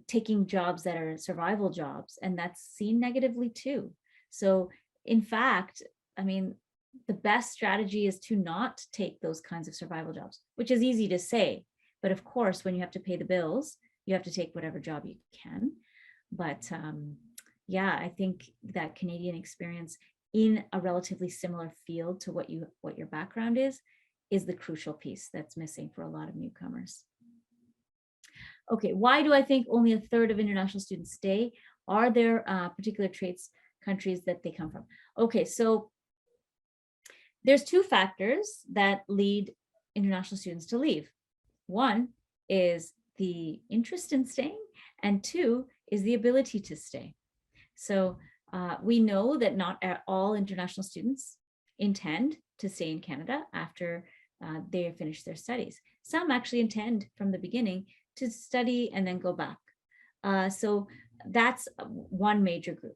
taking jobs that are survival jobs, and that's seen negatively too. So in fact, I mean, the best strategy is to not take those kinds of survival jobs, which is easy to say, but of course, when you have to pay the bills, you have to take whatever job you can. But yeah, I think that Canadian experience in a relatively similar field to what your background is the crucial piece that's missing for a lot of newcomers. Okay, why do I think only a third of international students stay? Are there particular traits, countries that they come from? Okay, so there's two factors that lead international students to leave. One is the interest in staying, and two is the ability to stay. So we know that not all international students intend to stay in Canada after they finish their studies. Some actually intend from the beginning to study and then go back. So that's one major group,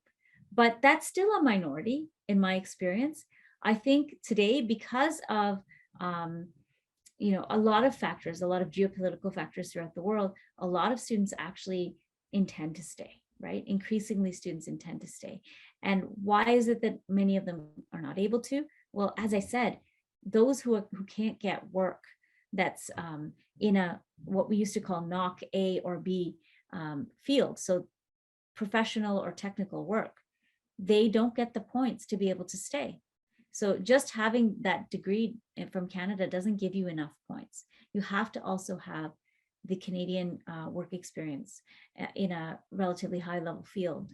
but that's still a minority in my experience. I think today, because of a lot of factors, a lot of geopolitical factors throughout the world, a lot of students actually intend to stay, right? Increasingly, students intend to stay. And why is it that many of them are not able to? Well, as I said, those who can't get work that's in a what we used to call NOC A or B field, so professional or technical work, they don't get the points to be able to stay. So just having that degree from Canada doesn't give you enough points. You have to also have the Canadian work experience in a relatively high level field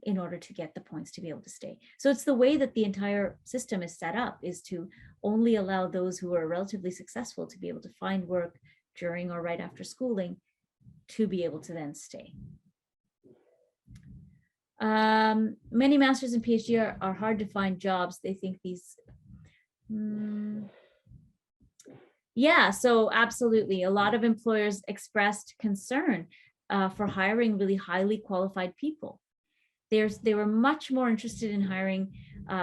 in order to get the points to be able to stay. So it's the way that the entire system is set up, is to only allow those who are relatively successful to be able to find work during or right after schooling to be able to then stay. Many masters and PhD are hard to find jobs. They think these, yeah, so absolutely. A lot of employers expressed concern for hiring really highly qualified people. They were much more interested in hiring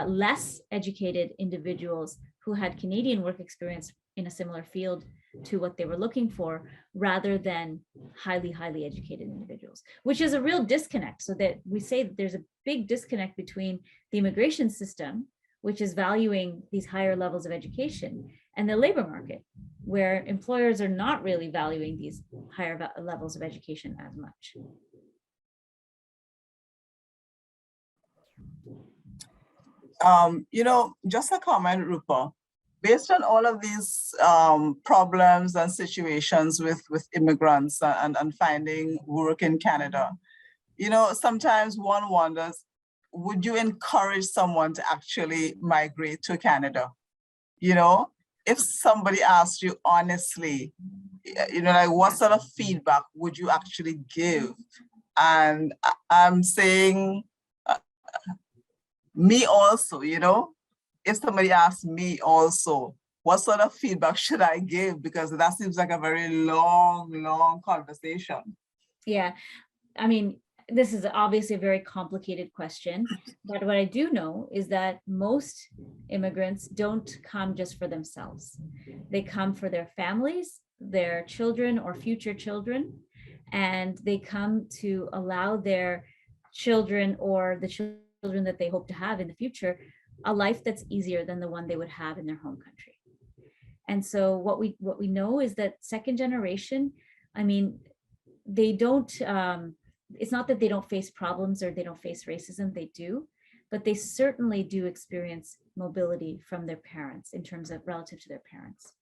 less educated individuals who had Canadian work experience in a similar field to what they were looking for, rather than highly educated individuals, which is a real disconnect. So that we say that there's a big disconnect between the immigration system, which is valuing these higher levels of education, and the labor market, where employers are not really valuing these higher levels of education as much. Just a comment, Rupa. Based on all of these problems and situations with immigrants and finding work in Canada, sometimes one wonders, would you encourage someone to actually migrate to Canada? If somebody asked you honestly, like what sort of feedback would you actually give? And I'm saying me also, if somebody asks me also, what sort of feedback should I give? Because that seems like a very long conversation. Yeah, I mean, this is obviously a very complicated question, but what I do know is that most immigrants don't come just for themselves. They come for their families, their children or future children, and they come to allow their children or the children that they hope to have in the future a life that's easier than the one they would have in their home country. And so what we know is that second generation, I mean, they don't, it's not that they don't face problems or they don't face racism, they do, but they certainly do experience mobility from their parents in terms of relative to their parents.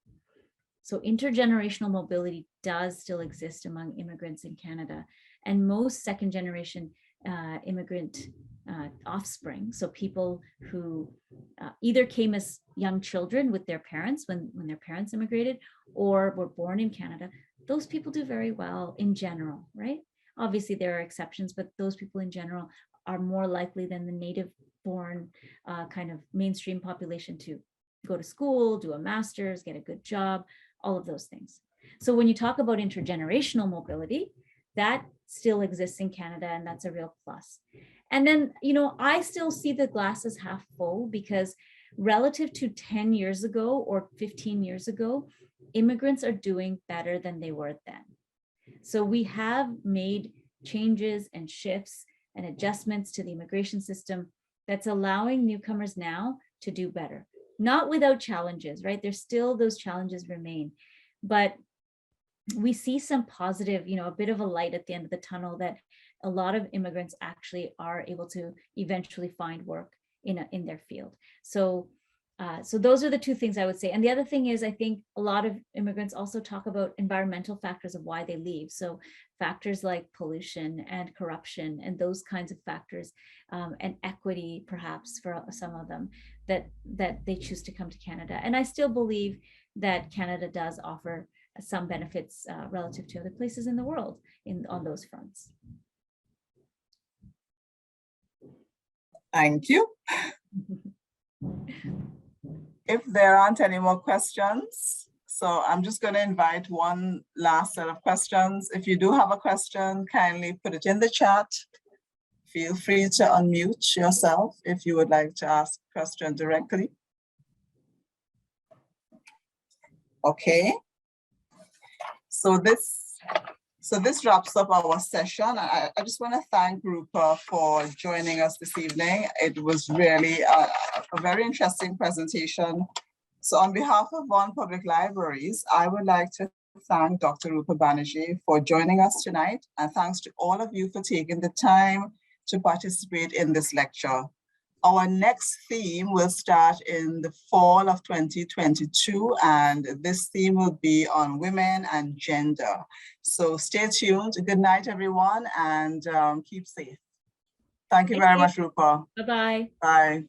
So intergenerational mobility does still exist among immigrants in Canada, and most second generation immigrant offspring, so people who either came as young children with their parents when their parents immigrated or were born in Canada, those people do very well in general, right? Obviously there are exceptions, but those people in general are more likely than the native born kind of mainstream population to go to school, do a master's, get a good job, all of those things. So when you talk about intergenerational mobility, that still exists in Canada, and that's a real plus. And then, you know, I still see the glass as half full, because relative to 10 years ago or 15 years ago, immigrants are doing better than they were then. So we have made changes and shifts and adjustments to the immigration system that's allowing newcomers now to do better. Not without challenges, right? There's still, those challenges remain, but we see some positive, you know, a bit of a light at the end of the tunnel, that a lot of immigrants actually are able to eventually find work in their field. So so those are the two things I would say. And the other thing is, I think a lot of immigrants also talk about environmental factors of why they leave. So factors like pollution and corruption and those kinds of factors, and equity perhaps for some of them, that they choose to come to Canada. And I still believe that Canada does offer some benefits relative to other places in the world on those fronts. Thank you. If there aren't any more questions, so I'm just going to invite one last set of questions. If you do have a question, kindly put it in the chat. Feel free to unmute yourself if you would like to ask a question directly. Okay. So this wraps up our session. I just want to thank Rupa for joining us this evening. It was really a very interesting presentation. So on behalf of Vaughan Public Libraries, I would like to thank Dr. Rupa Banerjee for joining us tonight. And thanks to all of you for taking the time to participate in this lecture. Our next theme will start in the fall of 2022, and this theme will be on women and gender. So stay tuned. Good night, everyone, and keep safe. Thank you very much, Rupa. Bye-bye. Bye.